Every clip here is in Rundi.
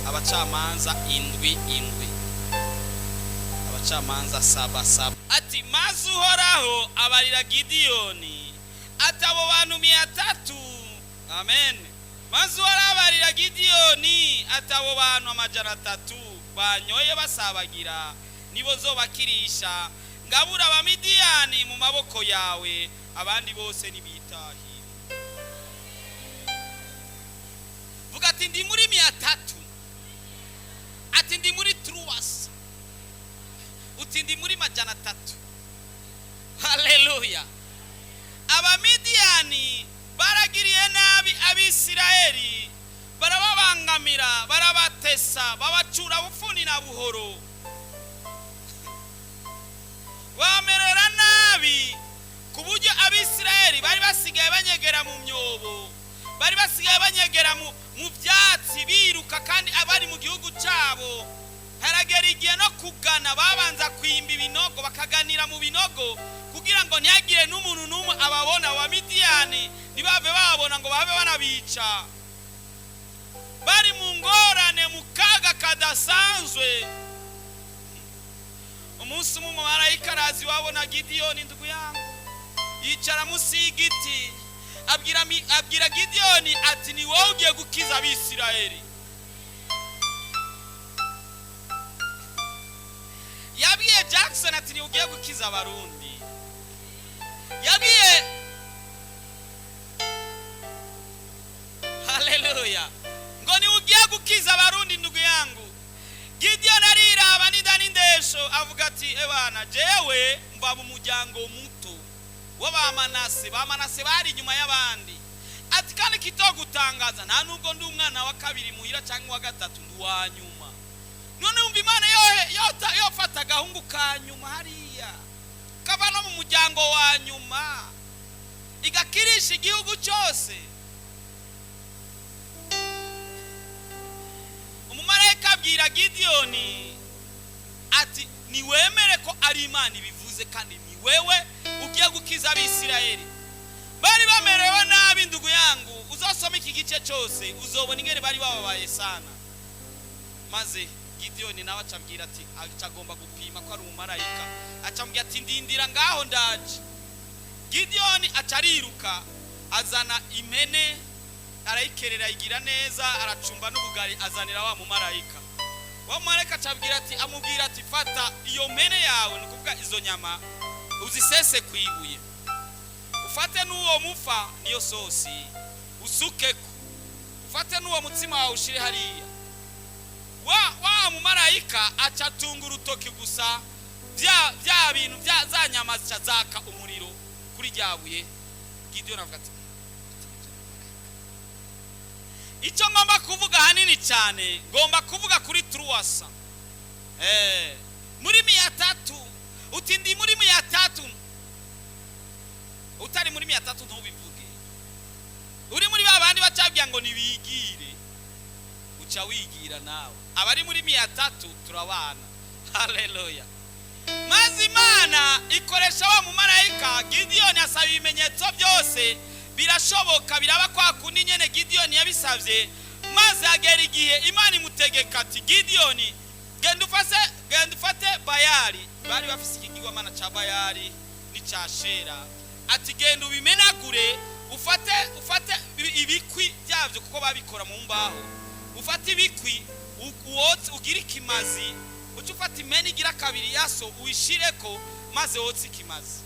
abacamanza indwi indwi, abacamanza saba saba. Ati maze Uhoraho abarira Gidiyoni ati abo bantu 300. Amen. Maze Uhoraho abarira Gidiyoni ati abo bantu 300 banyoye basabagira nibo zobakirisha, ngabura abamidiyani mu maboko yawe, abandi bose nibitahire. Vuga ati ndi muri 300, ati ndi muri 300, uti ndi muri 300. Haleluya. Abamidiyani baragiriye nabi Abisirayeli, barababangamira, barabatesa, babacura bufuni na buhoro, bamerera nabi ku buryo Abisirayeli bari basigaye banyegera mu myobo, bari basigaye banyegera mu byatsi biruka, kandi abari mu gihugu cyabo haragera igihe no kugana babanza kwimba ibinogo, bakaganira mu binogo kugira ngo ntihagire n'umuntu n'umwe ababona wa Midiyani, ntibave babona ngo babe banabica. Bari mu ngorane, mu kaga kadasanzwe. Umunsi umwe marayika arazi wabona Gidiyoni ndugu yangu yicara munsi y'igiti, abwira Gidiyoni ati ni wowe ugiye gukiza Abisirayeli. Yabwiye Jackson ati ni ugiye gukiza Abarundi. Yabwiye, haleluya, ngo ni ugiye gukiza Abarundi ndugu yangu. Gidiyoni ariraba n'indani ndesho avuga ati ebana jewe mva mu muryango muto w'Abamanase, Bamanase bari inyuma y'abandi. Ati kandi kitogutangaza nta nubwo ndi umwana wa kabiri muhira cyangwa wa gatatu, ndi wa nyuma. None umva Imana yofata agahungu ka nyuma hariya kava no mu muryango wa nyuma igakirisha igihugu cyose. Umumarayika abwira Gidiyoni ati niwemere ko ari Imana ibivuze, kandi ni wewe ugiye gukiza Abisirayeli. Bari bamerewe nabi ndugu yangu, uzosoma iki gice cyose uzobona ingene bari bababaye sana. Maze Gidiyoni nawe acambwira ati acagomba gupima ko ari umumarayika, acambwira ati ndindira ngaho ndaje. Gidiyoni acariruka azana impene, arayikerera igira neza, aracumba n'ubugari azanira wa mumarayika. Wa mumarayika acambwira ati, amubwira ati fata iyo mpene yawe, nukuvuga izo nyama, uzisese kwibuye, ufate n'uwo mufa niyo sosi usukeko, ufate n'uwo mutsima wawe ushire hariya. Wa mumarayika acatunga urutoki gusa, bya bintu za nyama zicazaka umuriro kuri ryabuye. Gidiyoni avuga ati icyo ngomba kuvuga hanini cyane, ngomba kuvuga kuri 300. Muri 300, uti ndi muri 300. Utari muri 300 ntubivuge. Uri muri babandi bacabya ngo nibigire, uca wigira nawe. Abari muri 300 turabana. Haleluya. Maze Imana ikoresha wa mumarayika. Gidiyoni asaba ibimenyetso byose birashoboka, biraba kwa kundi nyene Gidiyoni yabisavye. Maze agera igihe Imana imutegeka ati Gidiyoni genda ufate Bayali. Bari bafise ikigirwamana ca Bayali n'icya Shera. Ati genda ubimenagure, ufate ibikwi byavyo kuko babikora mu mbaho. Ufate ibikwi uwotse ugira ikimazi, uca ufata impene igira kabiri yaso uyishireko, maze wotse ikimazi.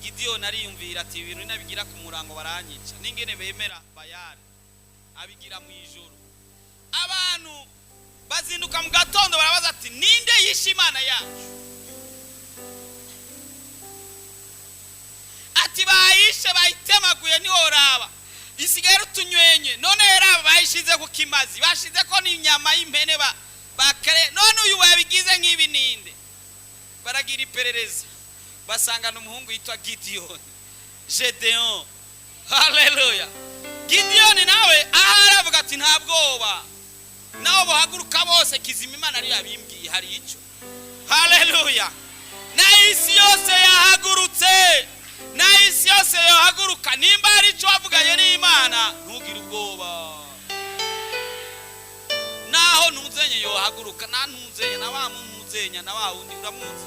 Gidiyoni ariyumvira ati ibintu nabigira ku murango baranyica, n'ingene bemera Bayali abigira mu ijoro. Abantu bazinduka mu gatondo barabaza ati ninde yishe Imana yacu? Ati bayishe bayitemaguye nihoraba isigaye rutunywenye, none heraba bayishize ku kimazi, bashize ko n'inyama y'impene bakare, none uyu wabigize nk'ibi ninde? Baragira iperereza basangana umuhungu yitwa Gidiyoni, Gedeon. Haleluya. Gidiyoni nawe aravuga ati nta bwoba, naho bohaguruka bose kizima Imana ari yabimbwiye hari icyo. Haleluya. Na isi yose yahagurutse, na isi yose yohaguruka, nimba hari icyo wavuganye n'Imana ntugire ubwoba. yohaguruka nanuzenya na wa mumuzenya na wa wundi uramuzi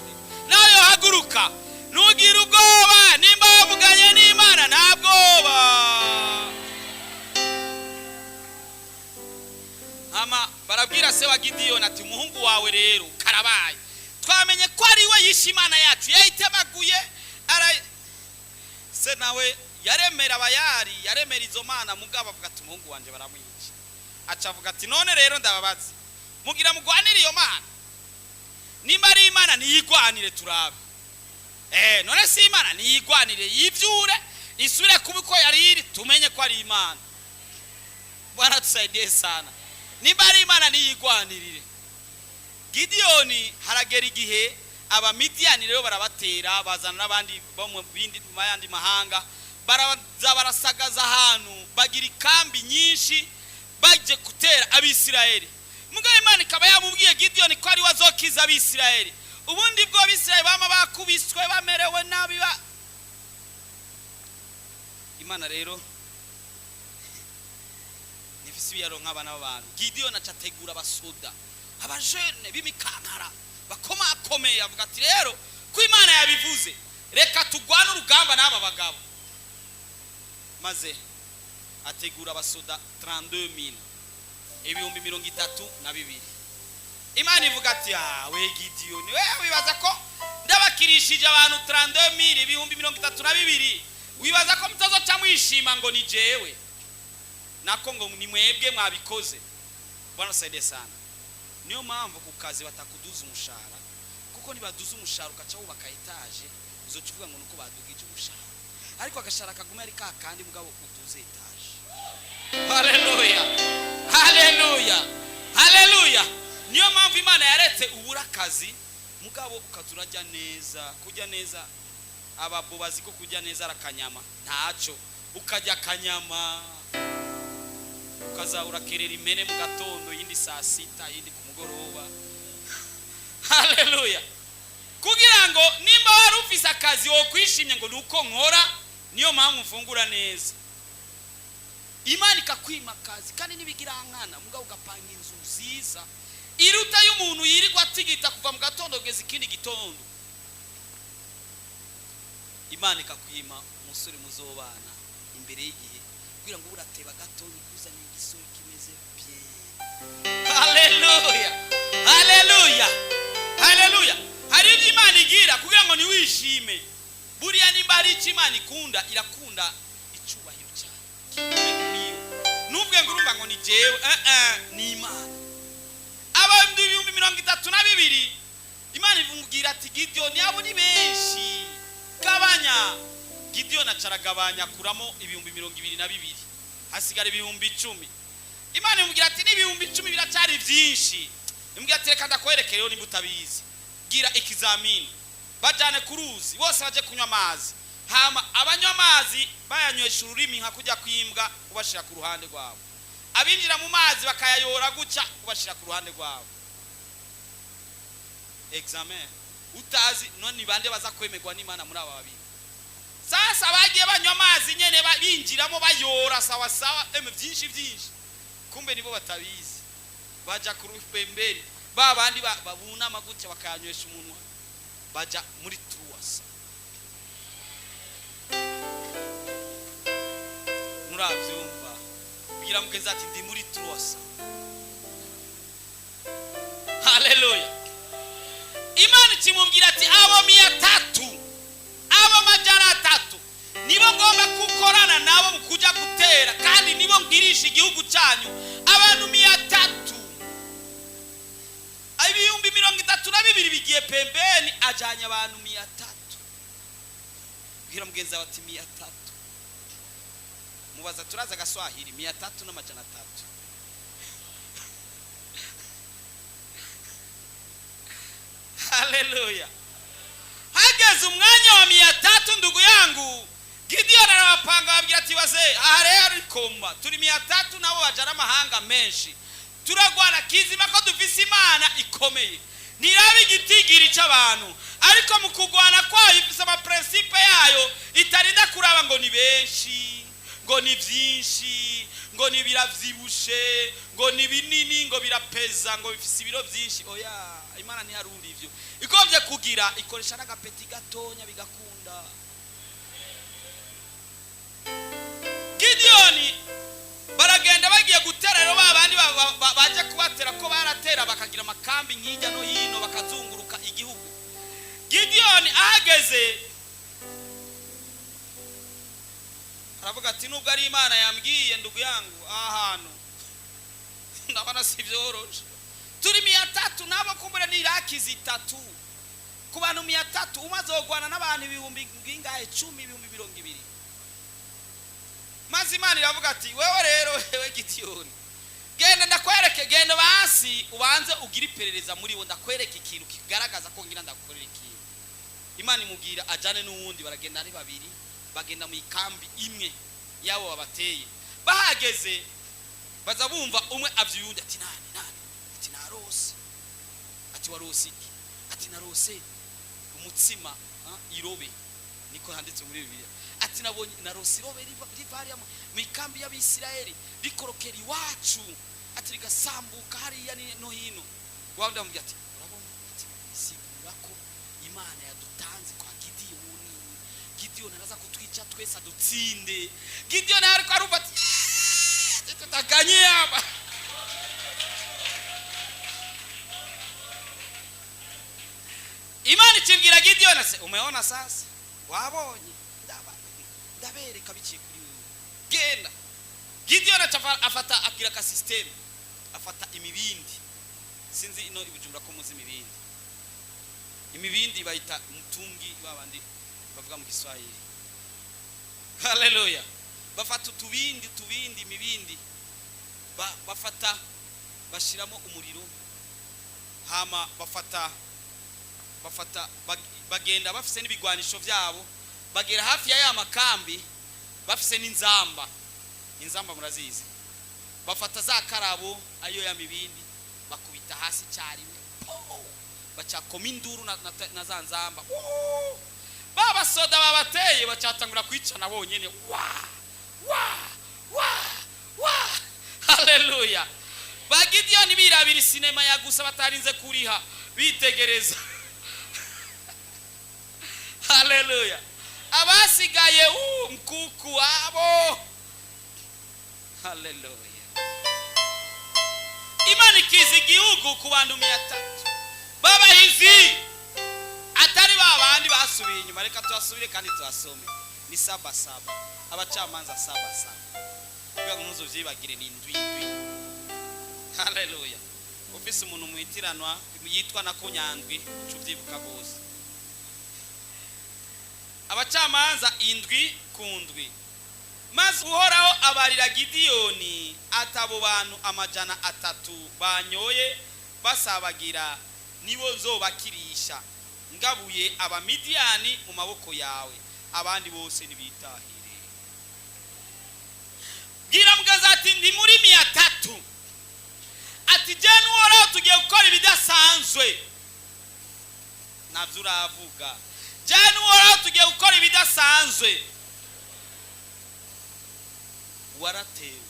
nayo haguruka nugira ubwoba nimba wavuganye n'Imana nta bwoba. Ama barabwira se wa Gidiyoni ati umuhungu wawe rero karabaye twamenye ko ari we yishe Imana yacu yayitemaguye se nawe yaremera abayari yaremera izo mana mugabo avuga ati umuhungu wanje baramwica. Aca avuga ati none rero ndababaza mugira mugwanire iyo mana nimba ari Imana niyigwanire turabe. None si Imana niyigwanire yivyure isubire kubiko yariri tumenye ko ari Imana. Bwana tusaidie sana. Nimba ari Imana niyigwanirire. Gidiyoni haragera igihe abamidiyani rero barabatera bazana n'abandi bo mu bindi mayandi mahanga baraza barasagaza ahantu bagira ikambi nyinshi baje gutera Abisirayeli. Mugabo Imana ikaba yamubwiye Gidiyoni ko ari wazokiza Abisirayeli. Ubundi bwo Abisirayeli bama bakubiswe bamerewe nabi Imana rero nifisi biyaronka abana b'abantu. Gidiyoni acategura abasoda abajene b'imikankara bakomakomeye avuga ati rero ko Imana yabivuze reka tugwana urugamba n'aba bagabo. Maze ategura abasoda 32,000 ibihumbi 32. Imana ivuga ati we Gidiyoni wewe wibaza ko ndabakirishije abantu 32,000 ibihumbi 32 wibaza ko mutazoca mwishima ngo ni jewe nako ngo ni mwebwe mwabikoze. Bwana saidie sana. Niyo mpamvu ku kazi batakuduza umushahara kuko nibaduza umushahara ukaca wubaka etaje uzocuvuga ngo nuko badugije umushahara ariko agashara kaguma ari kakandi mugabo utuze etaje. Haleluya haleluya haleluya. Niyo mpamvu Imana yaretse ubura kazi mugabo ukazurajya neza kujya neza ababo baziko kujya neza arakanyama ntaco ukajya kanyama ukaza urakerera imene mu gatondo yindi saa 6 yindi ku mugoroba. Haleluya. Kugira ngo nimba wari ufise akazi wo kwishimye ngo nuko nkora niyo mpamvu mfungura neza. Imana ikakwima akazi kandi nibigira nkana mugabo ugapanga inzu nziza iruta y'umuntu yirirwa atigita kuva mu gatondo kugeza ikindi gitondo. Imana ikakwima umusore muzobana imbere y'igihe kugira ngo urateba gatondo kuzana igisoro kimeze bye. Haleluya haleluya haleluya. Hari ibyo Imana igira kugira ngo niwishime. Buriya nimba ari icyo Imana ikunda irakunda icubahiro cyane. Nubwe ngurumba ngo ni jewe ni Imana. Abantu 32,000 Imana ivugira ati Gidiyoni abo ni benshi gabanya. Gidiyoni acaragabanya kuramo 22,000 hasigara 10,000. Imana imugira ati ni 10,000 biracari byinshi. Imugira ati reka ndakwerekere yo nimbutabizi gira ikizamini bajane kuruzi bose baje kunywa amazi hama abanywa amazi bayanywesha ururimi nka kujya kwimbwa ubashira ku ruhande rwabo abinjira mu mazi bakayayora guca ubashira ku ruhande rwabo. Examen utazi none bande baza kwemerwa n'Imana muri aba babiri. Sasa bagiye banywa amazi nyene binjiramo bayora sawa sawa byinshi kumbe nibo batabizi baja ku rupemberi babandi babunama gutya bakanywesha umunwa baja muri truwasa. Muravyumva bigira mugeza ati ndi muri truwasa. Haleluya. Imana kimubwira ati abo 300 abo 300 nibo ngomba kukorana nabo mukuja gutera kandi nibo ngirisha igihugu cyanyu abantu 300. Ibihumbi 32 bigiye pembeni ajanye abantu 300. Bwira mugenza bati 300. Mubaza turaza gaswahili 300 na 300. Haleluya. Hageze umwanya wa 300 ndugu yangu Gidiyoni arabapanga babwira ati baze ahare komba turi 300 nabo bajara amahanga menshi turagwana kizima ko dufise Imana ikomeye nirabe igitigiri cy'abantu ariko mu kugwana kwayo ifise ama principe yayo itarinda kuraba ngo ni benshi ngo ni byinshi ngo ni biravyibushe, ngo ni binini, ngo birapeza, ngo bifise ibiro byinshi. Oya, Imana ntiharuri ivyo. Ikovye kugira ikoresha n'agapeti gatonya bigakunda. Gideoni baragenda bagiye gutera, rero babandi baje kubatera ko baratera bakagira amakambi nk'ijya no hino bakazunguruka igihugu. Gideoni ahageze aravuga ati nubwo ari Imana yambwiye ndugu yangu ahantu ndabona si byoroje, turi 300 nabo kumbure ni Iraki zitatu ku bantu 300 umazogwana n'abantu ibihumbi bingahe 10 ibihumbi 200. Maze Imana iravuga ati wewe rero wewe Gideoni genda ndakwereke, genda basi ubanze ugira iperereza muri bo, ndakwereke ikintu kigaragaza ko ngira ndagukorera ikintu. Imana imubwira ajane n'uwundi, baragenda ari babiri, bagenda mu ikambi imwe yabo babateye. Bahageze baza bumva umwe avyundi ati nani ati narose, ati warose iki, ati narose umutsima irobe, niko handitse muri Bibiliya. Ati nabonye narose irobe rivari mu ikambi y'Abisirayeli rikorokera iwacu, ati rigasambuka hariya no hino. Wabda mubwira ati urabona, ati sigura ko Imana yadutanze kwa Gideoni araza kutwica twese adutsinde. Gideoni ariko aruva ati tutaganye hapa. Imana ikibwira Gideoni ase umeona sasa, wabonye ndabereka biciye kuri wewe, genda. Gideoni afata akira ka system, afata imibindi, sinzi ino ibujumbura ko muzi imibindi bayita mutungi babandi bavuga mu Kiswahili. Haleluya. Bafata utubindi imibindi bafata bashiramo umuriro, hama bafata bagenda bafise n'ibigwanisho byabo, bagera hafi ya makambi bafise n'inzamba murazizi. Bafata za karabo ayo ya mibindi bakubita hasi cyarime, bacakoma induru na za nzamba. Baba soda babateye bacatangura kwicana bonyene. Haleluya. Bagideoni birabira sinema ya gusa batarinze kuriha bitegereza. Haleluya. Abasigaye mkuku wabo. Haleluya. Imana ikiza igihugu ku bantu 300. Baba hizi atari babandi basubiye inyuma, reka twasubire kandi twasome. Ni 7:7. Abacamanza 7:7. Kugira ngo muzovyibagire ni 7. Haleluya. Ufise umuntu mwitiranwa yitwa na Kunyandwi cuvyibuka bose. Abacamanza 7:7. Maze uhoraho abarira Gideoni atabo bantu 300 banyoye basabagira nibo nzobakirisha, ngabuye Abamidiyani mu maboko yawe, abandi bose nibitahire. Gira mugaza ati ndi muri 300, ati jenu uhoraho tugiye gukora ibidasanzwe. Navyo uravuga, jenu uhoraho tugiye gukora ibidasanzwe. Waratewe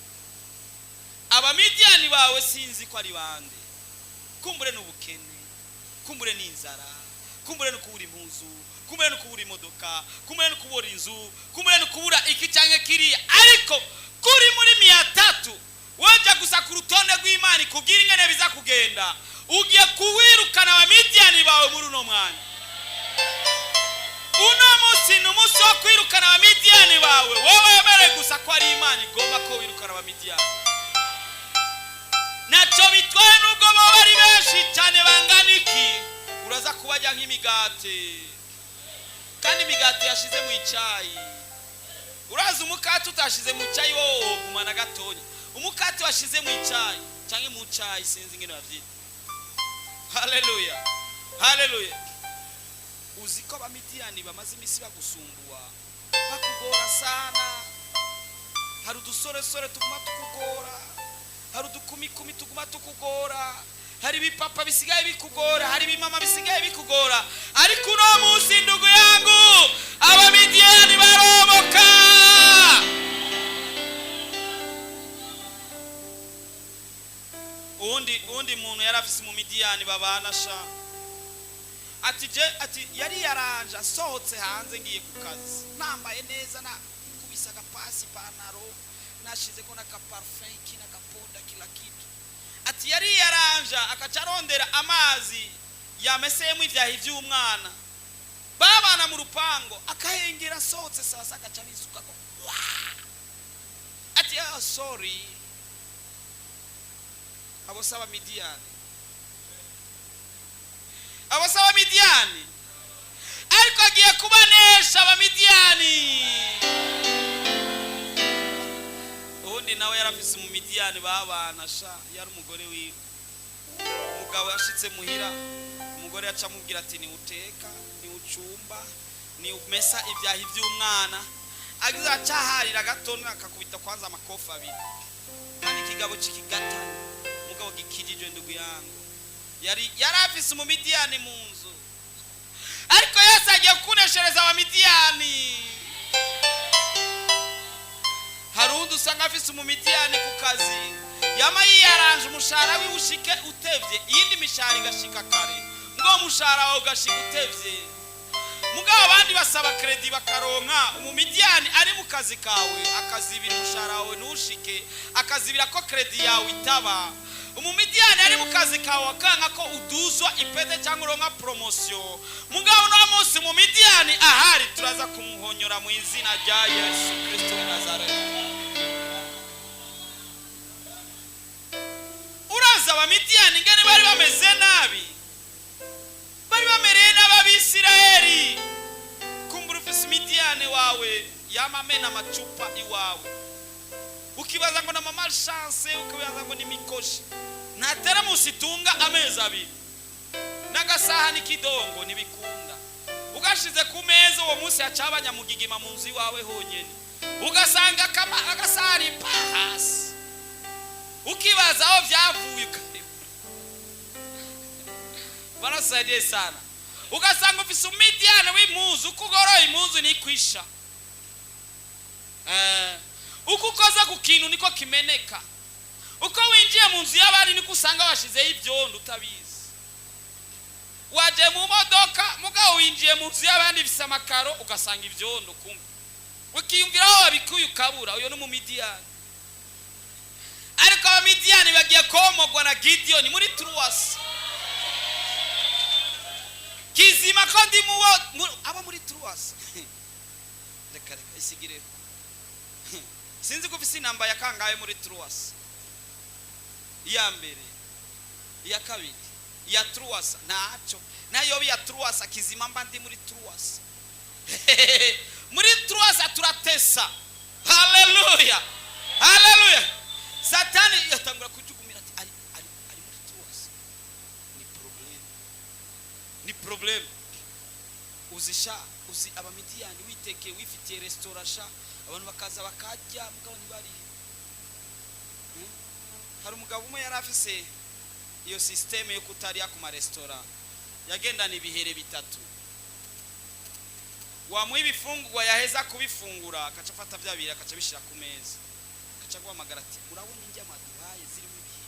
Abamidiyani bawe sinzi ko ari bande, kumbure n'ubukene, kumbure n'inzara, kumbure no kubura impuzu, kumbure no kubura imodoka, kumbure no kubura inzu, kumbure no kubura iki canke kiriya, ariko kuri muri 300 waje gusa ku rutonde rw'Imana kugira ingene biza kugenda, ugiye kuwirukana Abamidiyani bawe muri uno mwanya. Uno musi n'umusi wo kwirukana Abamidiyani bawe, wowe wemere gusa ko ari Imana igomba ko wirukana Abamidiyani. Naco bitwaye nubwo baba ari benshi cyane bangana iki, uraza kubajya nk'imigate, kandi imigate yashize mu icayi. Uraza umukate utashize mu icayi wo gumana gatonya, umukate washize mu icayi canke mu cayi sinzi ingene bavyita. Haleluya. Haleluya. Uziko Abamidiyani bamaze imisi bagusumbuwa, bakugora sana. Hari udusore tuguma tukugora, hari udukumi tuguma tukugora, hari bipapa bisigaye bikugora, hari bimama bisigaye bikugora, ariko uno munsi ndugu yangu Abamidiyani baroboka. undi muntu yari afise mu Midiyani babana sha ati yari yaranje asohotse hanze ngiye ku kazi nambaye neza na kubisa agapasi panaro nashize ko nakaparfum kinakapoda kila kitu ati yari yaranje akacarondera amazi yameseyemo ivyahi vy'umwana babana mu rupango akahengera asohotse sasa akacabisuka ko ati sorry abosaba Midiyani ariko agiye kubanesha abamidiyani. Ubundi nawe yarafise mu Midiyani babana sha yari umugore wiwe. Umugabo yashitse muhira, umugore yaca amubwira ati ni uteka, ni ucumba, ni umesa ivyahi vy'umwana. Agize acaharira gatona akakubita kwanza amakofa abiri. Kandi kigabo cikigata, umugabo gikijijwe ndugu yangu. Yari afise mu Midiyani mu nzu. Ariko Yesu agiye kuneshereza aba Midiyani. Harundi usanga afise mu Midiyani ku kazi. Yama yiyaranje umushahara wiwushike utevye, iyindi mishahara igashika kare. Ngo umushahara wawe ugashika utevye. Mugabo abandi basaba credit bakaronka, mu Midiyani ari mu kazi kawe, akazibira umushahara wawe ntushike, akazibira ko credit yawe itaba. Mu Midiyani ari mu kazi kawe akanga ko uduzwa ipete cyangwa uronka promotion. Mugabo no munsi mu Midiyani ahari turaza kumuhonyora mu izina rya Yesu Kristo wa Nazareth. Uraza aba Midiyani ngene bari bameze nabi. Bari bamereye n'ababisirayeli. Kumbura ufise Midiyani wawe yamamena amacupa iwawe. Ukibaza ngo na mama chance, ukibaza ngo ni mikoshi. Natera musitunga amezi abiri. Nagasaha nikidongo nibikunda. Ugashize ku meza uwo munsi yacabanya mugigima mu nzu wawe honyene. Ugasanga kama agasari pahasi. Ukibaza aho vyavuye barasaidie sana. Ugasanga ufise Midiyani w'impuzu ukugoroye impuzu ni kwisha. Ukukoza ku kintu niko kimeneka. Uko winjiye mu nzu y'abandi niko usanga washizeho ibyondo utabizi. Waje mu modoka mugabo winjiye mu nzu y'abandi bise amakaro ugasanga ibyondo kumwe. Ukiyumvira aho wabikuye ukabura, uyo no mu Midiyani. Ariko aba Midiyani bagiye komogwa na Gideon muri Truwasi. Kizima ko ndi aba muri Truwasi. Reka isigire. Sinzi kufisi namba ya kangaye muri Truwasi. Iya mbere, iya kabiri, iya Truwasi nacho. Nayo ya Truwasi Kizima mba ndi muri Truwasi. Muri Truwasi turatesa. Hallelujah. Hallelujah. Satani yatangura kujugumira ati ari muri Truwasi. Ni problem. Uzi aba Midiyani witeke wifitiye restaurant abantu bakaza bakajya mugabo ntibari. Hari umugabo umwe yari afise iyo system yo kutariya ku ma restaurant yagendana ibihere bitatu. Wamuha ibifungurwa yaheza kubifungura akacafata byabira akacabishira ku meza akaca guhamagara ati urabona injya maduhaye ziri mu bihe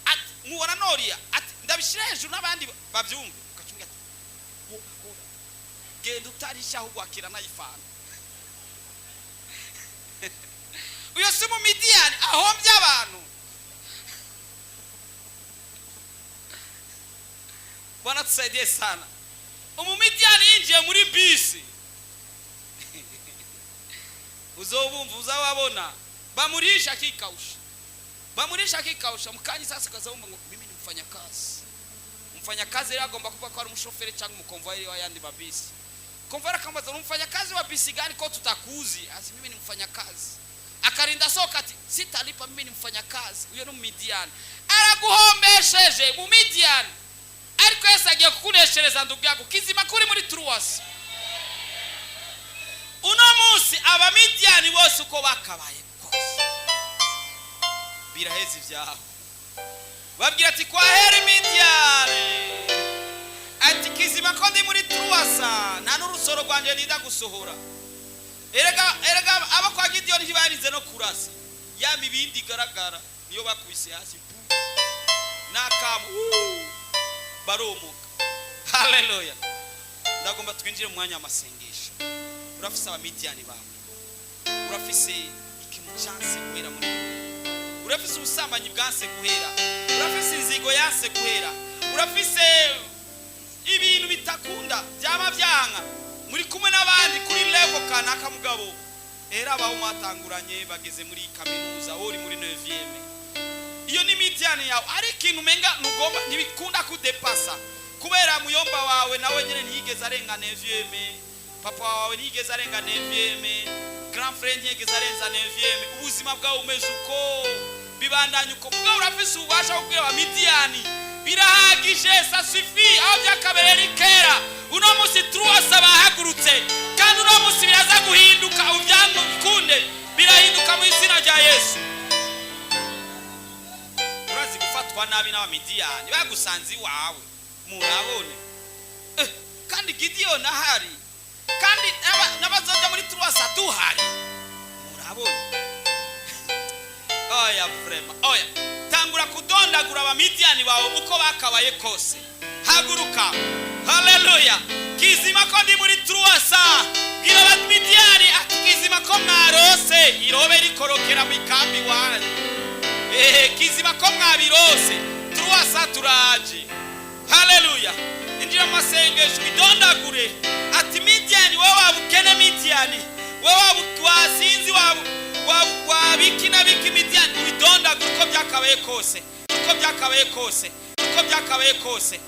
ati muhora noriya ati ndabishira hejuru n'abandi bavyumva akacumbya ati genda utarisha aho gwakira nayifana. Uyo si mu Midiyani ahombye abantu. Bwana tusaidie sana. Mu Midiyani yinjiye muri bisi. Uzobumva uzababona bamurisha kikausha mukani sasa kazabumva ngo mimi ni mfanyakazi. Mfanyakazi yari agomba kuba ko ari umushoferi cyangwa umukonvoyeri wa yandi mabisi. Konvora kamaza umfanyakazi wa bisi gani ko tutakuzi? Asi mimi ni mfanyakazi. Akarinda soka ati sitalipa mimi ni mfanyakazi. Uyo no mu Midiyani. Araguhombesheje mu Midiyani. Ariko Yesu agiye kukuneshereza ndugu yako Kizima kuri muri Truwasi. Uno munsi aba Midiyani bose uko bakabaye kose biraheze ivyaho. Babwira ati kwa heri Midiyani. Ati Kizima ko ndi muri Truwasa nta n'urusoro rwanje nida gusohora. Erega aba kwa Gideon ntibarize no kurasa. Yami bindi garagara. niyo bakubise hasi nakamu baromuka. Haleluya. Ndagomba twinjire mu mwanya w'amasengesho. Urafise abamidiyani bawe, urafise ikintu cyanse guhera muri wowe, urafise ubusambanyi bwanse guhera, urafise inzigo yanse guhera, urafise ibintu bitakunda byama byanka, muri kumwe n'abandi kuri level kanaka mugabo era abaho mwatanguranye bageze muri kaminuza uri muri 9e. Iyo ni midiyani yawe, ari ikintu menga ntugomba ntibikunda kudepasa kubera muyomba wawe nawe nyene ntiyigeze arenga 9e, papa wawe ntiyigeze arenga 9e, grand frère ntiyigeze arenza 9e. Ubuzima bwawe umeze uko bibandanye uko mugabo urafise ubasha kubwira abamidiyani birahagije, ça suffit. Aho byakaberera kera uno musi truasa bahagurutse kandi uno musi biraza guhinduka, ubyango bikunde birahinduka mu izina rya Yesu. Urazi gufatwa nabi n'abamidiyani bagusanze iwawe murabone kandi Gideon ahari kandi n'abazoja muri truasa tuhari murabone. Oya vrema, oya tangura kudondagura abamidiyani bawe uko bakabaye kose. Haguruka. Haleluya. Kizima ko ndi muri truasa bwira abamidiyani ati kizima ko mwarose irobe rikorokera mu ikambi wanyu. Kizima ko mwabirose truasa turaje. Haleluya. Injira mu masengesho idondagure ati midiyani wewe wabukene, midiyani wewe wasinzi wabikina biki midiyani ubidondagure uko byakabaye kose, uko byakabaye kose, uko byakabaye kose.